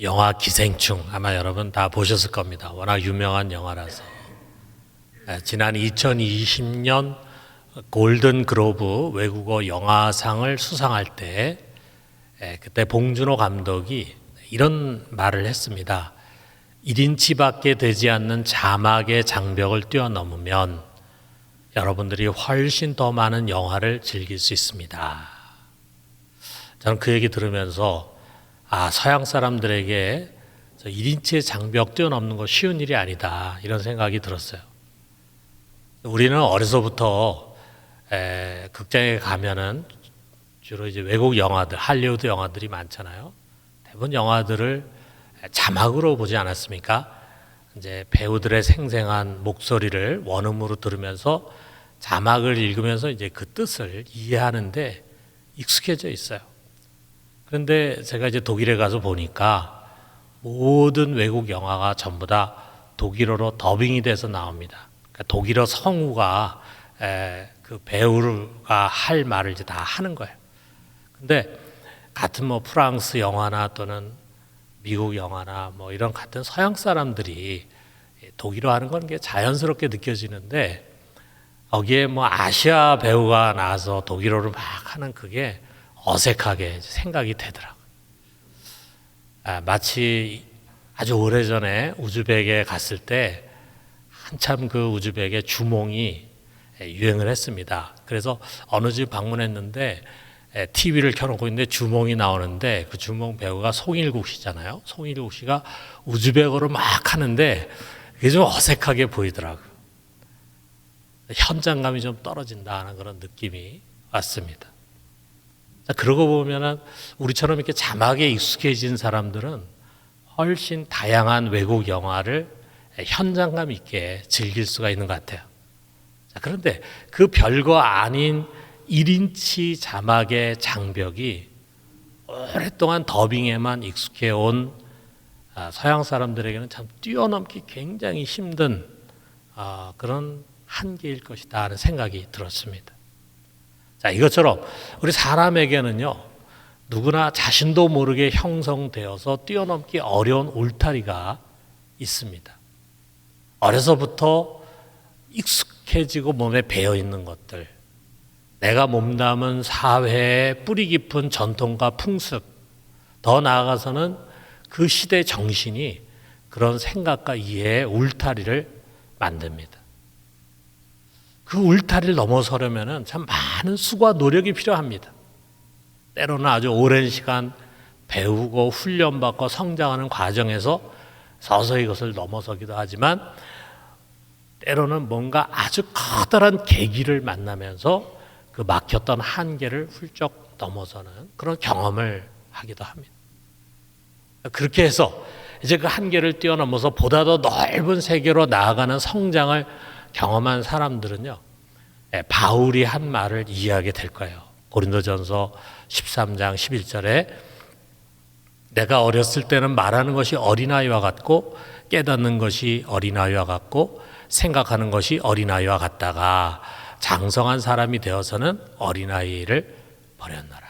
영화 기생충 아마 여러분 다 보셨을 겁니다. 워낙 유명한 영화라서. 지난 2020년 골든 글로브 외국어 영화상을 수상할 때 그때 봉준호 감독이 이런 말을 했습니다. 1인치밖에 되지 않는 자막의 장벽을 뛰어넘으면 여러분들이 훨씬 더 많은 영화를 즐길 수 있습니다. 저는 그 얘기 들으면서 서양 사람들에게 1인치의 장벽 뛰어넘는 거 쉬운 일이 아니다 이런 생각이 들었어요. 우리는 어려서부터 극장에 가면은 주로 이제 외국 영화들, 할리우드 영화들이 많잖아요. 대부분 영화들을 자막으로 보지 않았습니까? 이제 배우들의 생생한 목소리를 원음으로 들으면서 자막을 읽으면서 이제 그 뜻을 이해하는데 익숙해져 있어요. 그런데 제가 이제 독일에 가서 보니까 모든 외국 영화가 전부 다 독일어로 더빙이 돼서 나옵니다. 그러니까 독일어 성우가 그 배우가 할 말을 이제 다 하는 거예요. 근데 같은 뭐 프랑스 영화나 또는 미국 영화나 뭐 이런 같은 서양 사람들이 독일어 하는 건 게 자연스럽게 느껴지는데 거기에 뭐 아시아 배우가 나와서 독일어를 막 하는 그게 어색하게 생각이 되더라고요. 마치 아주 오래전에 우즈벡에 갔을 때 한참 그 우즈벡의 주몽이 유행을 했습니다. 그래서 어느 집 방문했는데 TV를 켜놓고 있는데 주몽이 나오는데 그 주몽 배우가 송일국 씨잖아요. 송일국 씨가 우즈벡어로 막 하는데 그게 좀 어색하게 보이더라고요. 현장감이 좀 떨어진다는 그런 느낌이 왔습니다. 그러고 보면은 우리처럼 이렇게 자막에 익숙해진 사람들은 훨씬 다양한 외국 영화를 현장감 있게 즐길 수가 있는 것 같아요. 그런데 그 별거 아닌 1인치 자막의 장벽이 오랫동안 더빙에만 익숙해 온 서양 사람들에게는 참 뛰어넘기 굉장히 힘든 그런 한계일 것이다 하는 생각이 들었습니다. 자, 이것처럼 우리 사람에게는요, 누구나 자신도 모르게 형성되어서 뛰어넘기 어려운 울타리가 있습니다. 어려서부터 익숙해지고 몸에 배어 있는 것들, 내가 몸담은 사회의 뿌리 깊은 전통과 풍습, 더 나아가서는 그 시대 정신이 그런 생각과 이해의 울타리를 만듭니다. 그 울타리를 넘어서려면 참 많은 수고와 노력이 필요합니다. 때로는 아주 오랜 시간 배우고 훈련받고 성장하는 과정에서 서서히 이것을 넘어서기도 하지만 때로는 뭔가 아주 커다란 계기를 만나면서 그 막혔던 한계를 훌쩍 넘어서는 그런 경험을 하기도 합니다. 그렇게 해서 이제 그 한계를 뛰어넘어서 보다 더 넓은 세계로 나아가는 성장을 경험한 사람들은요, 바울이 한 말을 이해하게 될 거예요. 고린도전서 13장 11절에 내가 어렸을 때는 말하는 것이 어린아이와 같고 깨닫는 것이 어린아이와 같고 생각하는 것이 어린아이와 같다가 장성한 사람이 되어서는 어린아이를 버렸노라.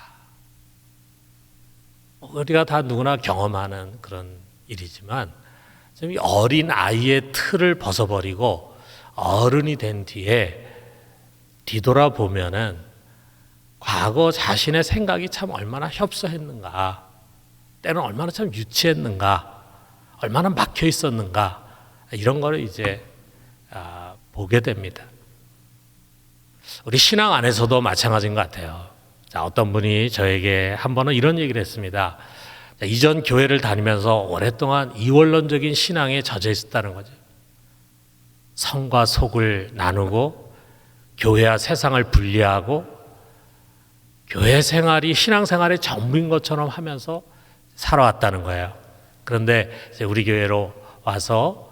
우리가 다 누구나 경험하는 그런 일이지만 어린아이의 틀을 벗어버리고 어른이 된 뒤에 뒤돌아보면은 과거 자신의 생각이 참 얼마나 협소했는가, 때는 얼마나 참 유치했는가, 얼마나 막혀 있었는가, 이런 거를 이제 보게 됩니다. 우리 신앙 안에서도 마찬가지인 것 같아요. 자, 어떤 분이 저에게 한 번은 이런 얘기를 했습니다. 자, 이전 교회를 다니면서 오랫동안 이원론적인 신앙에 젖어 있었다는 거죠. 성과 속을 나누고 교회와 세상을 분리하고 교회 생활이 신앙 생활의 전부인 것처럼 하면서 살아왔다는 거예요. 그런데 이제 우리 교회로 와서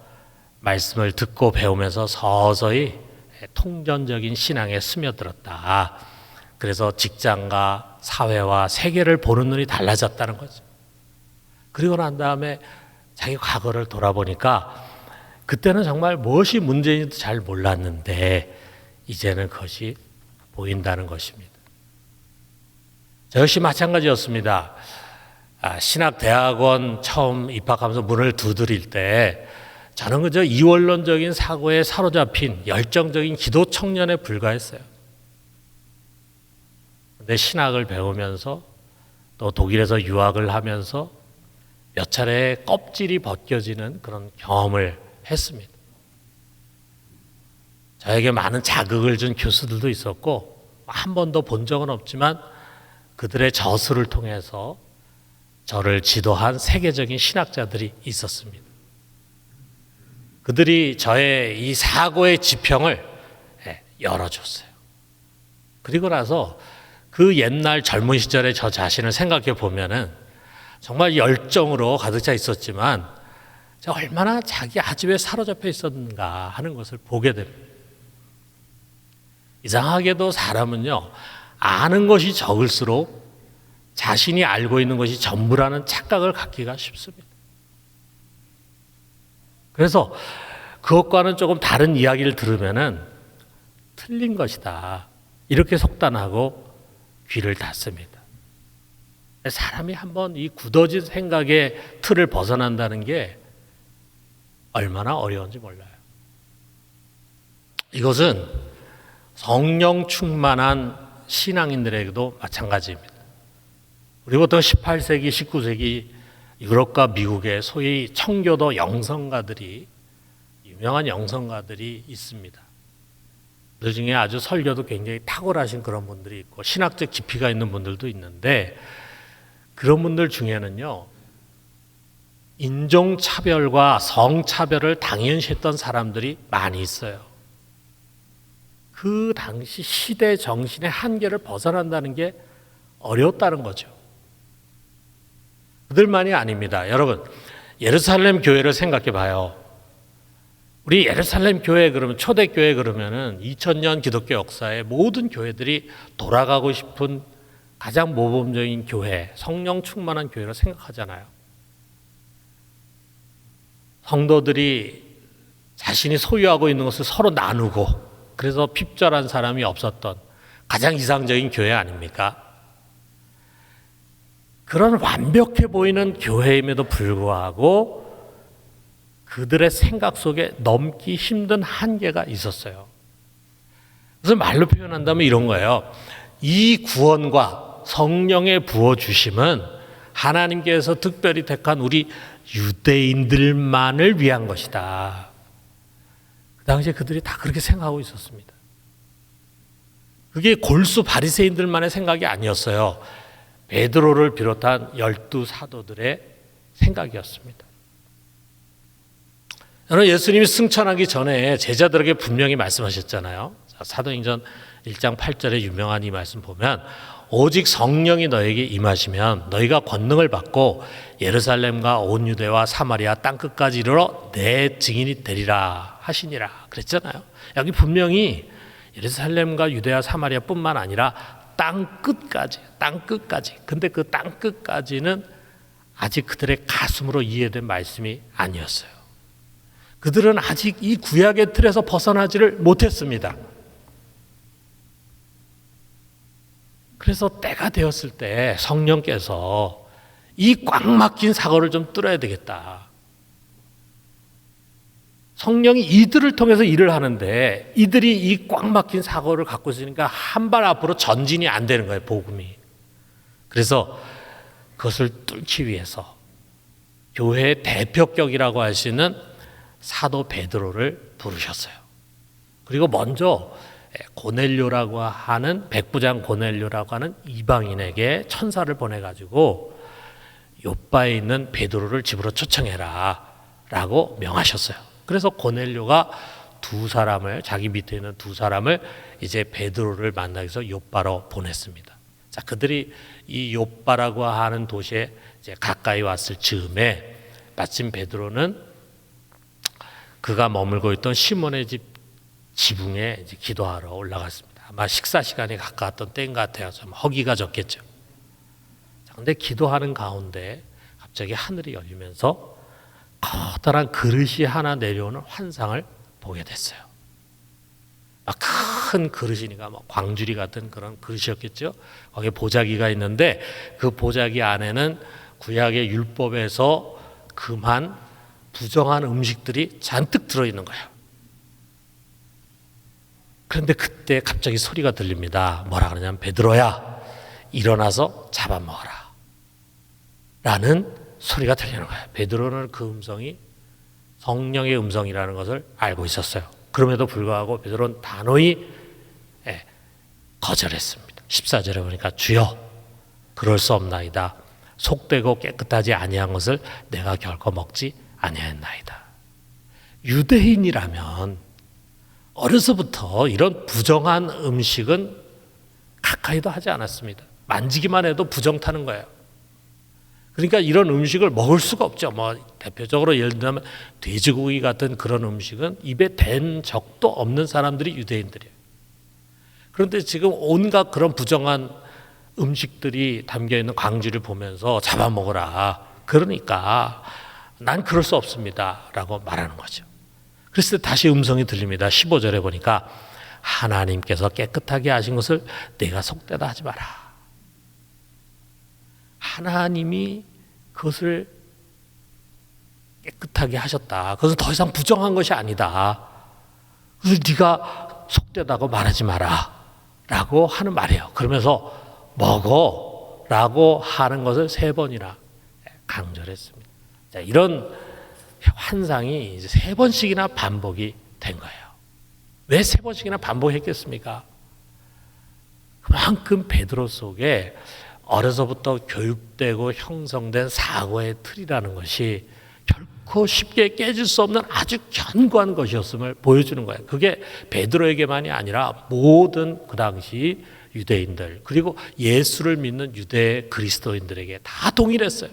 말씀을 듣고 배우면서 서서히 통전적인 신앙에 스며들었다. 그래서 직장과 사회와 세계를 보는 눈이 달라졌다는 거죠. 그리고 난 다음에 자기 과거를 돌아보니까 그때는 정말 무엇이 문제인지도 잘 몰랐는데 이제는 그것이 보인다는 것입니다. 저 역시 마찬가지였습니다. 신학대학원 처음 입학하면서 문을 두드릴 때 저는 그저 이원론적인 사고에 사로잡힌 열정적인 기도 청년에 불과했어요. 근데 신학을 배우면서 또 독일에서 유학을 하면서 몇 차례 껍질이 벗겨지는 그런 경험을 했습니다. 저에게 많은 자극을 준 교수들도 있었고 한 번도 본 적은 없지만 그들의 저술을 통해서 저를 지도한 세계적인 신학자들이 있었습니다. 그들이 저의 이 사고의 지평을 열어줬어요. 그리고 나서 그 옛날 젊은 시절의 저 자신을 생각해 보면은 정말 열정으로 가득 차 있었지만 제가 얼마나 자기 아집에 사로잡혀 있었는가 하는 것을 보게 됩니다. 이상하게도 사람은요, 아는 것이 적을수록 자신이 알고 있는 것이 전부라는 착각을 갖기가 쉽습니다. 그래서 그것과는 조금 다른 이야기를 들으면은 틀린 것이다, 이렇게 속단하고 귀를 닫습니다. 사람이 한번 이 굳어진 생각의 틀을 벗어난다는 게 얼마나 어려운지 몰라요. 이것은 성령 충만한 신앙인들에게도 마찬가지입니다. 우리 보통 18세기, 19세기 유럽과 미국의 소위 청교도 영성가들이, 유명한 영성가들이 있습니다. 그 중에 아주 설교도 굉장히 탁월하신 그런 분들이 있고 신학적 깊이가 있는 분들도 있는데, 그런 분들 중에는요, 인종차별과 성차별을 당연시했던 사람들이 많이 있어요. 그 당시 시대 정신의 한계를 벗어난다는 게 어려웠다는 거죠. 그들만이 아닙니다. 여러분, 예루살렘 교회를 생각해 봐요. 우리 예루살렘 교회 그러면, 초대교회 그러면은 2000년 기독교 역사의 모든 교회들이 돌아가고 싶은 가장 모범적인 교회, 성령 충만한 교회로 생각하잖아요. 성도들이 자신이 소유하고 있는 것을 서로 나누고, 그래서 핍절한 사람이 없었던 가장 이상적인 교회 아닙니까? 그런 완벽해 보이는 교회임에도 불구하고 그들의 생각 속에 넘기 힘든 한계가 있었어요. 그래서 말로 표현한다면 이런 거예요. 이 구원과 성령의 부어주심은 하나님께서 특별히 택한 우리 유대인들만을 위한 것이다. 그 당시에 그들이 다 그렇게 생각하고 있었습니다. 그게 골수 바리새인들만의 생각이 아니었어요. 베드로를 비롯한 12 사도들의 생각이었습니다. 여러분, 예수님이 승천하기 전에 제자들에게 분명히 말씀하셨잖아요. 사도행전 1장 8절에 유명한 이 말씀 보면, 오직 성령이 너에게 임하시면 너희가 권능을 받고 예루살렘과 온 유대와 사마리아 땅끝까지 이르러 내 증인이 되리라 하시니라 그랬잖아요. 여기 분명히 예루살렘과 유대와 사마리아뿐만 아니라 땅끝까지. 근데 그 땅끝까지는 아직 그들의 가슴으로 이해된 말씀이 아니었어요. 그들은 아직 이 구약의 틀에서 벗어나지를 못했습니다. 그래서 때가 되었을 때 성령께서 이 꽉 막힌 사고를 좀 뚫어야 되겠다. 성령이 이들을 통해서 일을 하는데 이들이 이 꽉 막힌 사고를 갖고 있으니까 한 발 앞으로 전진이 안 되는 거예요, 복음이. 그래서 그것을 뚫기 위해서 교회의 대표격이라고 할 수 있는 사도 베드로를 부르셨어요. 그리고 먼저 고넬료라고 하는, 백부장 고넬료라고 하는 이방인에게 천사를 보내가지고 요바에 있는 베드로를 집으로 초청해라 라고 명하셨어요. 그래서 고넬료가 자기 밑에 있는 두 사람을 이제 베드로를 만나기 위해서 요바로 보냈습니다. 자, 그들이 이 요바라고 하는 도시에 이제 가까이 왔을 즈음에 마침 베드로는 그가 머물고 있던 시몬의 집 지붕에 이제 기도하러 올라갔습니다. 아마 식사 시간이 가까웠던 때인 것 같아요. 좀 허기가 졌겠죠. 그런데 기도하는 가운데 갑자기 하늘이 열리면서 커다란 그릇이 하나 내려오는 환상을 보게 됐어요. 큰 그릇이니까 광주리 같은 그런 그릇이었겠죠. 거기에 보자기가 있는데 그 보자기 안에는 구약의 율법에서 금한 부정한 음식들이 잔뜩 들어있는 거예요. 그런데 그때 갑자기 소리가 들립니다. 뭐라 그러냐면 베드로야 일어나서 잡아먹어라 라는 소리가 들리는 거예요. 베드로는 그 음성이 성령의 음성이라는 것을 알고 있었어요. 그럼에도 불구하고 베드로는 단호히 거절했습니다. 14절에 보니까 주여 그럴 수 없나이다. 속되고 깨끗하지 아니한 것을 내가 결코 먹지 아니하였나이다. 유대인이라면 어려서부터 이런 부정한 음식은 가까이도 하지 않았습니다. 만지기만 해도 부정 타는 거예요. 그러니까 이런 음식을 먹을 수가 없죠. 뭐 대표적으로 예를 들면 돼지고기 같은 그런 음식은 입에 댄 적도 없는 사람들이 유대인들이에요. 그런데 지금 온갖 그런 부정한 음식들이 담겨있는 광주를 보면서 잡아먹으라. 그러니까 난 그럴 수 없습니다 라고 말하는 거죠. 그랬을 때 다시 음성이 들립니다. 15절에 보니까 하나님께서 깨끗하게 하신 것을 내가 속되다 하지 마라. 하나님이 그것을 깨끗하게 하셨다. 그것은 더 이상 부정한 것이 아니다. 그래서 네가 속되다고 말하지 마라 라고 하는 말이에요. 그러면서 먹어 라고 하는 것을 3번이나 강조를 했습니다. 자, 이런 환상이 이제 3번씩이나 반복이 된 거예요. 왜 3번씩이나 반복했겠습니까? 그만큼 베드로 속에 어려서부터 교육되고 형성된 사고의 틀이라는 것이 결코 쉽게 깨질 수 없는 아주 견고한 것이었음을 보여주는 거예요. 그게 베드로에게만이 아니라 모든 그 당시 유대인들 그리고 예수를 믿는 유대 그리스도인들에게 다 동일했어요.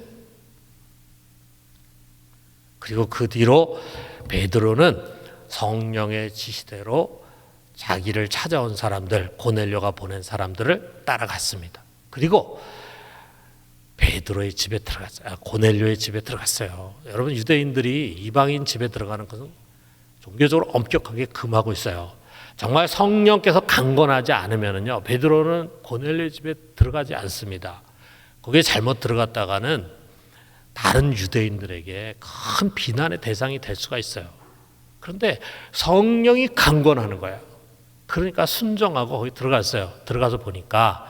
그리고 그 뒤로 베드로는 성령의 지시대로 자기를 찾아온 사람들, 고넬료가 보낸 사람들을 따라갔습니다. 그리고 베드로의 집에 들어갔어요. 고넬료의 집에 들어갔어요. 여러분 유대인들이 이방인 집에 들어가는 것은 종교적으로 엄격하게 금하고 있어요. 정말 성령께서 강권하지 않으면요, 베드로는 고넬료의 집에 들어가지 않습니다. 거기에 잘못 들어갔다가는 다른 유대인들에게 큰 비난의 대상이 될 수가 있어요. 그런데 성령이 강권하는 거예요. 그러니까 순종하고 거기 들어갔어요. 들어가서 보니까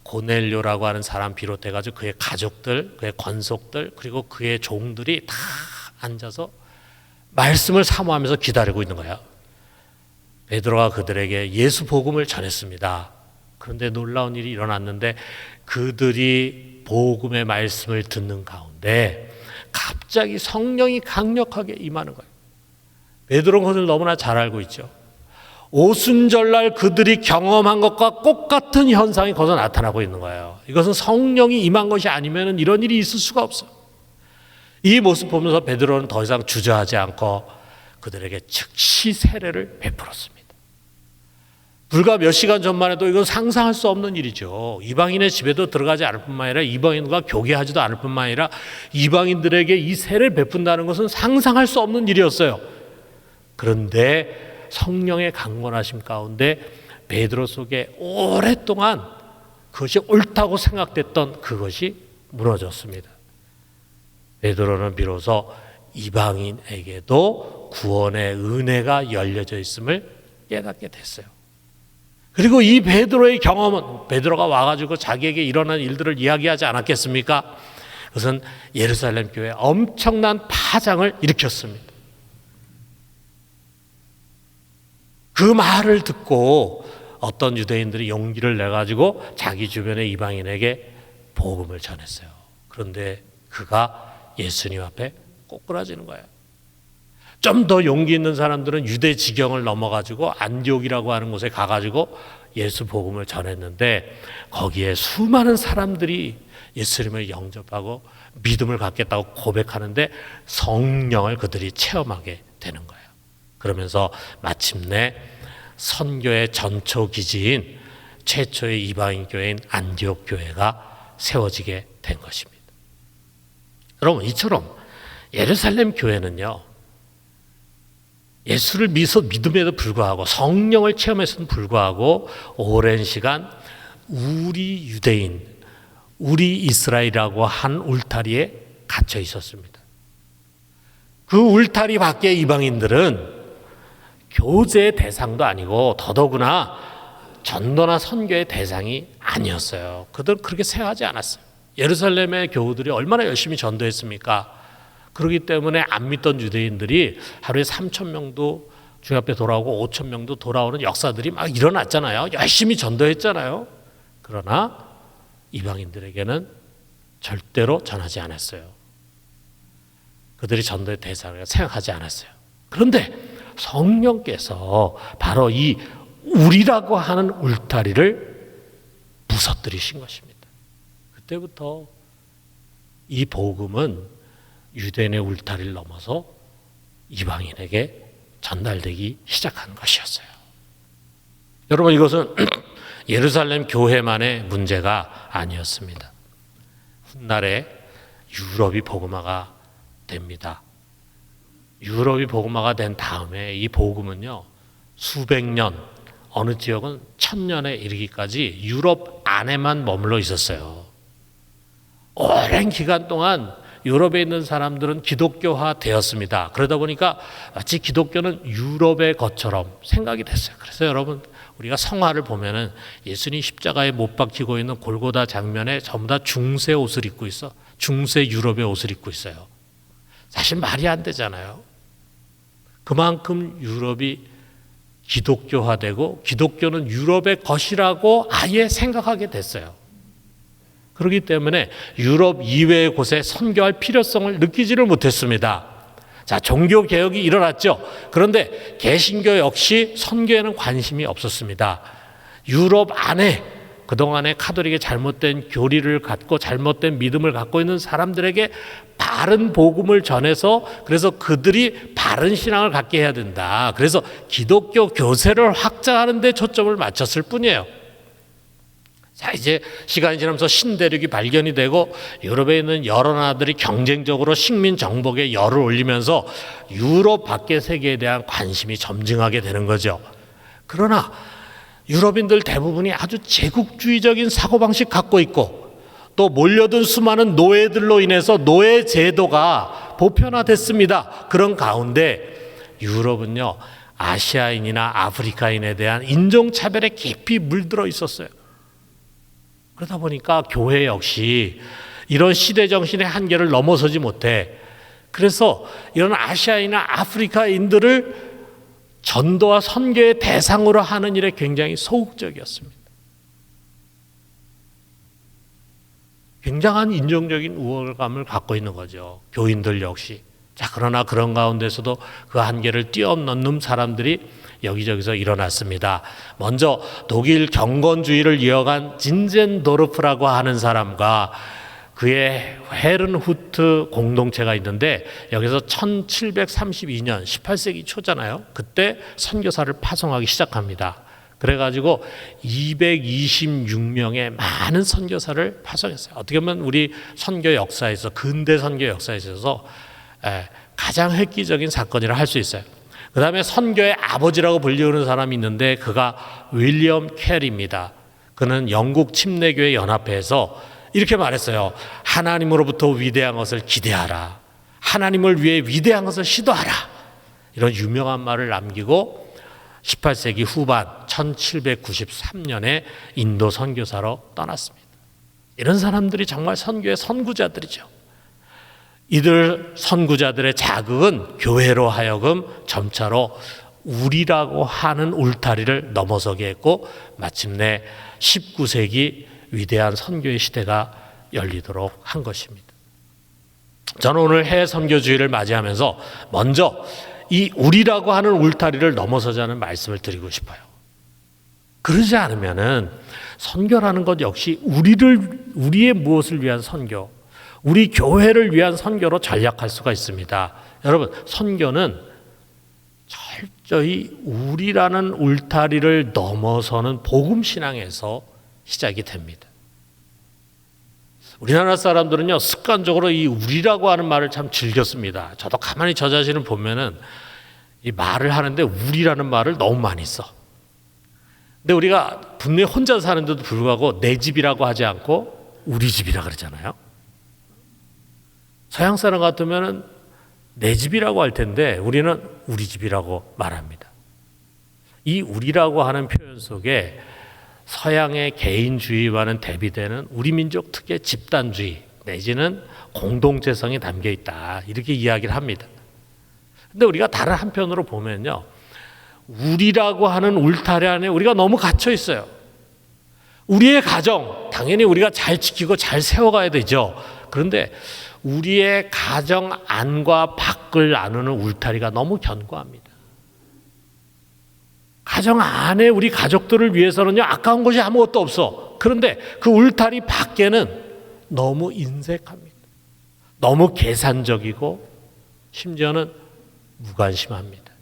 고넬료라고 하는 사람 비롯해가지고 그의 가족들, 그의 권속들, 그리고 그의 종들이 다 앉아서 말씀을 사모하면서 기다리고 있는 거예요. 베드로가 그들에게 예수 복음을 전했습니다. 그런데 놀라운 일이 일어났는데 그들이 복음의 말씀을 듣는 가운데 갑자기 성령이 강력하게 임하는 거예요. 베드로는 그것을 너무나 잘 알고 있죠. 오순절날 그들이 경험한 것과 똑같은 현상이 거기서 나타나고 있는 거예요. 이것은 성령이 임한 것이 아니면 이런 일이 있을 수가 없어요. 이 모습 보면서 베드로는 더 이상 주저하지 않고 그들에게 즉시 세례를 베풀었습니다. 불과 몇 시간 전만 해도 이건 상상할 수 없는 일이죠. 이방인의 집에도 들어가지 않을 뿐만 아니라 이방인과 교제하지도 않을 뿐만 아니라 이방인들에게 이 세례를 베푼다는 것은 상상할 수 없는 일이었어요. 그런데 성령의 강권하심 가운데 베드로 속에 오랫동안 그것이 옳다고 생각됐던 그것이 무너졌습니다. 베드로는 비로소 이방인에게도 구원의 은혜가 열려져 있음을 깨닫게 됐어요. 그리고 이 베드로의 경험은 베드로가 와가지고 자기에게 일어난 일들을 이야기하지 않았겠습니까? 그것은 예루살렘 교회에 엄청난 파장을 일으켰습니다. 그 말을 듣고 어떤 유대인들이 용기를 내가지고 자기 주변의 이방인에게 복음을 전했어요. 그런데 그가 예수님 앞에 꼬꾸라지는 거예요. 좀 더 용기 있는 사람들은 유대 지경을 넘어가지고 안디옥이라고 하는 곳에 가가지고 예수 복음을 전했는데 거기에 수많은 사람들이 예수님을 영접하고 믿음을 갖겠다고 고백하는데 성령을 그들이 체험하게 되는 거예요. 그러면서 마침내 선교의 전초 기지인 최초의 이방인 교회인 안디옥 교회가 세워지게 된 것입니다. 여러분, 이처럼 예루살렘 교회는요, 예수를 믿음에도 불구하고 성령을 체험했음에도 불구하고 오랜 시간 우리 유대인, 우리 이스라엘이라고 한 울타리에 갇혀 있었습니다. 그 울타리 밖에 이방인들은 교제의 대상도 아니고 더더구나 전도나 선교의 대상이 아니었어요. 그들은 그렇게 생각하지 않았어요. 예루살렘의 교우들이 얼마나 열심히 전도했습니까? 그렇기 때문에 안 믿던 유대인들이 하루에 3,000명도 주님 앞에 돌아오고 5,000명도 돌아오는 역사들이 막 일어났잖아요. 열심히 전도했잖아요. 그러나 이방인들에게는 절대로 전하지 않았어요. 그들이 전도의 대상을 생각하지 않았어요. 그런데 성령께서 바로 이 우리라고 하는 울타리를 부서뜨리신 것입니다. 그때부터 이 복음은 유대인의 울타리를 넘어서 이방인에게 전달되기 시작한 것이었어요. 여러분, 이것은 예루살렘 교회만의 문제가 아니었습니다. 훗날에 유럽이 복음화가 됩니다. 유럽이 복음화가 된 다음에 이 복음은요, 수백 년, 어느 지역은 1000년에 이르기까지 유럽 안에만 머물러 있었어요. 오랜 기간 동안 유럽에 있는 사람들은 기독교화 되었습니다. 그러다 보니까 마치 기독교는 유럽의 것처럼 생각이 됐어요. 그래서 여러분, 우리가 성화를 보면은 예수님 십자가에 못 박히고 있는 골고다 장면에 전부 다 중세 옷을 입고 있어. 중세 유럽의 옷을 입고 있어요. 사실 말이 안 되잖아요. 그만큼 유럽이 기독교화되고 기독교는 유럽의 것이라고 아예 생각하게 됐어요. 그렇기 때문에 유럽 이외의 곳에 선교할 필요성을 느끼지를 못했습니다. 자, 종교 개혁이 일어났죠. 그런데 개신교 역시 선교에는 관심이 없었습니다. 유럽 안에 그동안에 카톨릭의 잘못된 교리를 갖고 잘못된 믿음을 갖고 있는 사람들에게 바른 복음을 전해서 그래서 그들이 바른 신앙을 갖게 해야 된다. 그래서 기독교 교세를 확장하는 데 초점을 맞췄을 뿐이에요. 자, 이제 시간이 지나면서 신대륙이 발견이 되고 유럽에 있는 여러 나라들이 경쟁적으로 식민 정복에 열을 올리면서 유럽 밖의 세계에 대한 관심이 점증하게 되는 거죠. 그러나 유럽인들 대부분이 아주 제국주의적인 사고방식 갖고 있고 또 몰려든 수많은 노예들로 인해서 노예 제도가 보편화됐습니다. 그런 가운데 유럽은요, 아시아인이나 아프리카인에 대한 인종차별에 깊이 물들어 있었어요. 그러다 보니까 교회 역시 이런 시대 정신의 한계를 넘어서지 못해 그래서 이런 아시아인이나 아프리카인들을 전도와 선교의 대상으로 하는 일에 굉장히 소극적이었습니다. 굉장한 인종적인 우월감을 갖고 있는 거죠. 교인들 역시. 자, 그러나 그런 가운데서도 그 한계를 뛰어넘는 사람들이 여기저기서 일어났습니다. 먼저 독일 경건주의를 이어간 진젠도르프라고 하는 사람과 그의 헤른후트 공동체가 있는데 여기서 1732년 18세기 초잖아요. 그때 선교사를 파송하기 시작합니다. 그래가지고 226명의 많은 선교사를 파송했어요. 어떻게 보면 우리 선교 역사에서 근대 선교 역사에 있어서 가장 획기적인 사건이라 할 수 있어요. 그 다음에 선교의 아버지라고 불리우는 사람이 있는데 그가 윌리엄 캐리입니다. 그는 영국 침례교회 연합회에서 이렇게 말했어요. 하나님으로부터 위대한 것을 기대하라. 하나님을 위해 위대한 것을 시도하라. 이런 유명한 말을 남기고 18세기 후반 1793년에 인도 선교사로 떠났습니다. 이런 사람들이 정말 선교의 선구자들이죠. 이들 선구자들의 자극은 교회로 하여금 점차로 우리라고 하는 울타리를 넘어서게 했고 마침내 19세기 위대한 선교의 시대가 열리도록 한 것입니다. 저는 오늘 해외 선교주의를 맞이하면서 먼저 이 우리라고 하는 울타리를 넘어서자는 말씀을 드리고 싶어요. 그러지 않으면은 선교라는 것 역시 우리의 무엇을 위한 선교, 우리 교회를 위한 선교로 전략할 수가 있습니다. 여러분, 선교는 철저히 우리라는 울타리를 넘어서는 복음 신앙에서 시작이 됩니다. 우리나라 사람들은요, 습관적으로 이 우리라고 하는 말을 참 즐겼습니다. 저도 가만히 저 자신을 보면은 이 말을 하는데 우리라는 말을 너무 많이 써. 근데 우리가 분명히 혼자 사는데도 불구하고 내 집이라고 하지 않고 우리 집이라 그러잖아요. 서양 사람 같으면 내 집이라고 할 텐데 우리는 우리 집이라고 말합니다. 이 우리라고 하는 표현 속에 서양의 개인주의와는 대비되는 우리 민족 특유의 집단주의 내지는 공동체성이 담겨 있다, 이렇게 이야기를 합니다. 근데 우리가 다른 한편으로 보면요, 우리라고 하는 울타리 안에 우리가 너무 갇혀 있어요. 우리의 가정 당연히 우리가 잘 지키고 잘 세워가야 되죠. 그런데 우리의 가정 안과 밖을 나누는 울타리가 너무 견고합니다. 가정 안에 우리 가족들을 위해서는요, 아까운 것이 아무것도 없어. 그런데 그 울타리 밖에는 너무 인색합니다. 너무 계산적이고 심지어는 무관심합니다.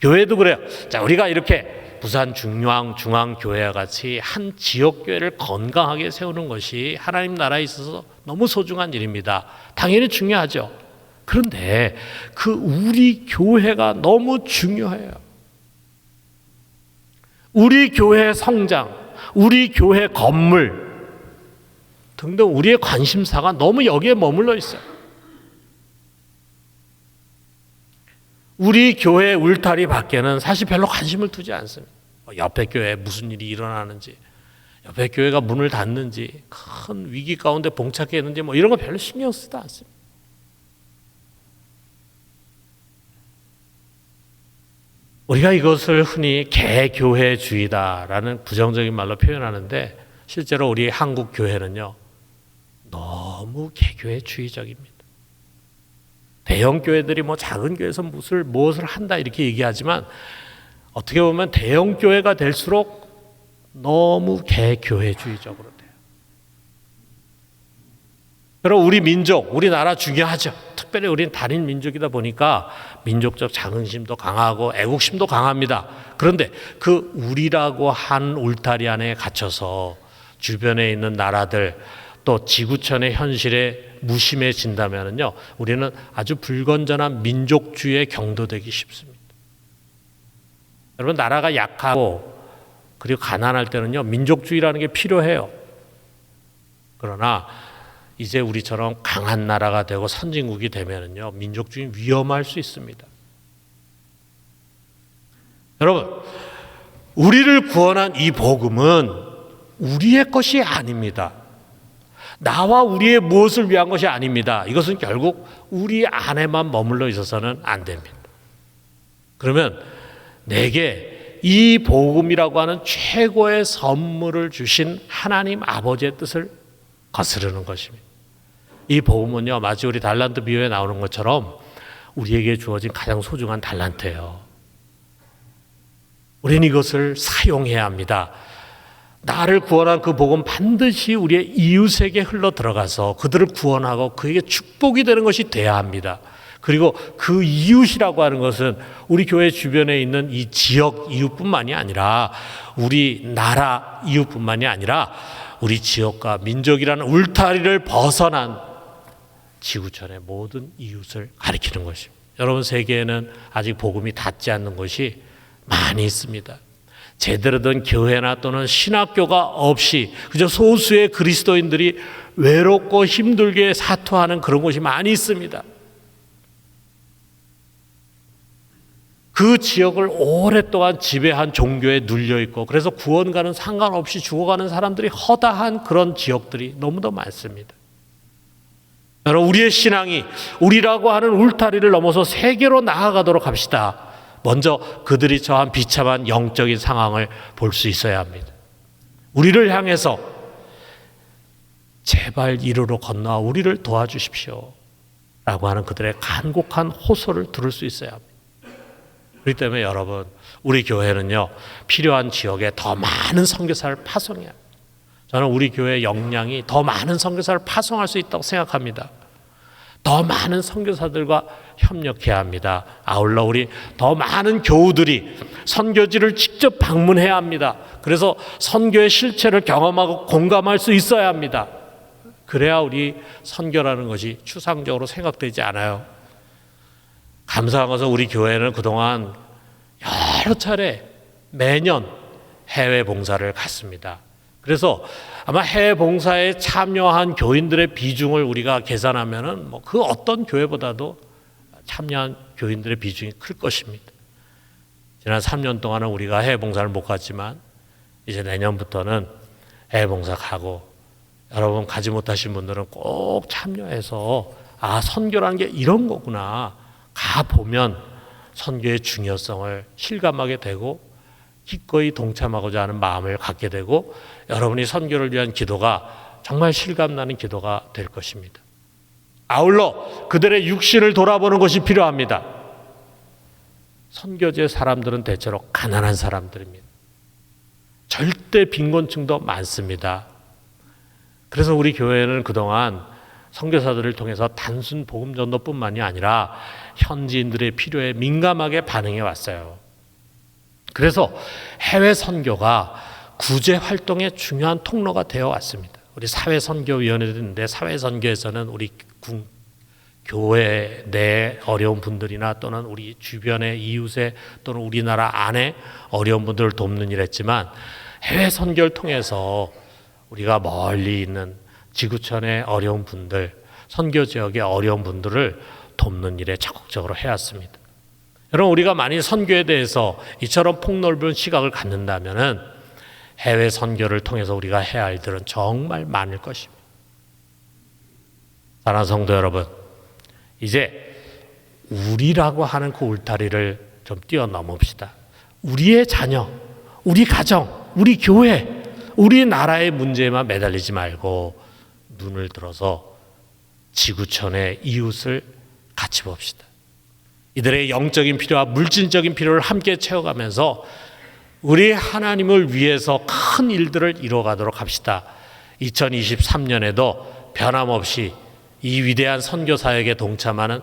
교회도 그래요. 자, 우리가 이렇게 부산 중앙교회와 같이 한 지역교회를 건강하게 세우는 것이 하나님 나라에 있어서 너무 소중한 일입니다. 당연히 중요하죠. 그런데 그 우리 교회가 너무 중요해요. 우리 교회 성장, 우리 교회 건물 등등 우리의 관심사가 너무 여기에 머물러 있어요. 우리 교회 울타리 밖에는 사실 별로 관심을 두지 않습니다. 옆에 교회에 무슨 일이 일어나는지, 옆에 교회가 문을 닫는지, 큰 위기 가운데 봉착해 있는지 이런 거 별로 신경 쓰지 않습니다. 우리가 이것을 흔히 개교회주의다라는 부정적인 말로 표현하는데 실제로 우리 한국 교회는요, 너무 개교회주의적입니다. 대형 교회들이 작은 교회에서 무엇을 한다 이렇게 얘기하지만 어떻게 보면 대형 교회가 될수록 너무 개교회주의적으로 돼요. 여러분, 우리 민족, 우리나라 중요하죠. 특별히 우리는 단일 민족이다 보니까 민족적 자긍심도 강하고 애국심도 강합니다. 그런데 그 우리라고 한 울타리 안에 갇혀서 주변에 있는 나라들 또 지구촌의 현실에 무심해진다면요, 우리는 아주 불건전한 민족주의에 경도되기 쉽습니다. 여러분, 나라가 약하고 그리고 가난할 때는요, 민족주의라는 게 필요해요. 그러나 이제 우리처럼 강한 나라가 되고 선진국이 되면은요, 민족주의 위험할 수 있습니다. 여러분, 우리를 구원한 이 복음은 우리의 것이 아닙니다. 나와 우리의 무엇을 위한 것이 아닙니다. 이것은 결국 우리 안에만 머물러 있어서는 안 됩니다. 그러면 내게 이 복음이라고 하는 최고의 선물을 주신 하나님 아버지의 뜻을 거스르는 것입니다. 이 복음은요, 마치 우리 달란트 비유에 나오는 것처럼 우리에게 주어진 가장 소중한 달란트예요. 우리는 이것을 사용해야 합니다. 나를 구원한 그 복음 반드시 우리의 이웃에게 흘러 들어가서 그들을 구원하고 그에게 축복이 되는 것이 돼야 합니다. 그리고 그 이웃이라고 하는 것은 우리 교회 주변에 있는 이 지역 이웃뿐만이 아니라 우리 나라 이웃뿐만이 아니라 우리 지역과 민족이라는 울타리를 벗어난 지구촌의 모든 이웃을 가리키는 것입니다. 여러분, 세계에는 아직 복음이 닿지 않는 곳이 많이 있습니다. 제대로 된 교회나 또는 신학교가 없이 그저 소수의 그리스도인들이 외롭고 힘들게 사투하는 그런 곳이 많이 있습니다. 그 지역을 오랫동안 지배한 종교에 눌려 있고 그래서 구원과는 상관없이 죽어가는 사람들이 허다한 그런 지역들이 너무도 많습니다. 여러분, 우리의 신앙이 우리라고 하는 울타리를 넘어서 세계로 나아가도록 합시다. 먼저 그들이 처한 비참한 영적인 상황을 볼 수 있어야 합니다. 우리를 향해서 제발 이리로 건너와 우리를 도와주십시오 라고 하는 그들의 간곡한 호소를 들을 수 있어야 합니다. 그렇기 때문에 여러분, 우리 교회는요, 필요한 지역에 더 많은 선교사를 파송해야 합니다. 저는 우리 교회의 역량이 더 많은 선교사를 파송할 수 있다고 생각합니다. 더 많은 선교사들과 협력해야 합니다. 아울러 우리 더 많은 교우들이 선교지를 직접 방문해야 합니다. 그래서 선교의 실체를 경험하고 공감할 수 있어야 합니다. 그래야 우리 선교라는 것이 추상적으로 생각되지 않아요. 감사한 것은 우리 교회는 그동안 여러 차례 매년 해외 봉사를 갔습니다. 그래서 아마 해외 봉사에 참여한 교인들의 비중을 우리가 계산하면은 뭐 그 어떤 교회보다도 참여한 교인들의 비중이 클 것입니다. 지난 3년 동안은 우리가 해외 봉사를 못 갔지만 이제 내년부터는 해외 봉사 가고, 여러분 가지 못하신 분들은 꼭 참여해서 선교라는 게 이런 거구나, 가 보면 선교의 중요성을 실감하게 되고 기꺼이 동참하고자 하는 마음을 갖게 되고, 여러분이 선교를 위한 기도가 정말 실감나는 기도가 될 것입니다. 아울러 그들의 육신을 돌아보는 것이 필요합니다. 선교지의 사람들은 대체로 가난한 사람들입니다. 절대 빈곤층도 많습니다. 그래서 우리 교회는 그동안 선교사들을 통해서 단순 복음 전도뿐만이 아니라 현지인들의 필요에 민감하게 반응해 왔어요. 그래서 해외 선교가 구제 활동의 중요한 통로가 되어 왔습니다. 우리 사회선교위원회도 있는데, 사회선교에서는 우리 교회 내 어려운 분들이나 또는 우리 주변의 이웃의 또는 우리나라 안에 어려운 분들을 돕는 일을 했지만, 해외 선교를 통해서 우리가 멀리 있는 지구촌의 어려운 분들, 선교 지역의 어려운 분들을 돕는 일에 적극적으로 해왔습니다. 여러분, 우리가 만일 선교에 대해서 이처럼 폭넓은 시각을 갖는다면은 해외 선교를 통해서 우리가 해야 할 일들은 정말 많을 것입니다. 사랑하는 성도 여러분, 이제 우리라고 하는 그 울타리를 좀 뛰어넘읍시다. 우리의 자녀, 우리 가정, 우리 교회, 우리나라의 문제에만 매달리지 말고 눈을 들어서 지구촌의 이웃을 같이 봅시다. 이들의 영적인 필요와 물질적인 필요를 함께 채워가면서 우리 하나님을 위해서 큰 일들을 이루어가도록 합시다. 2023년에도 변함없이 이 위대한 선교 사역에 동참하는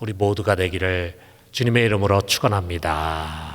우리 모두가 되기를 주님의 이름으로 축원합니다.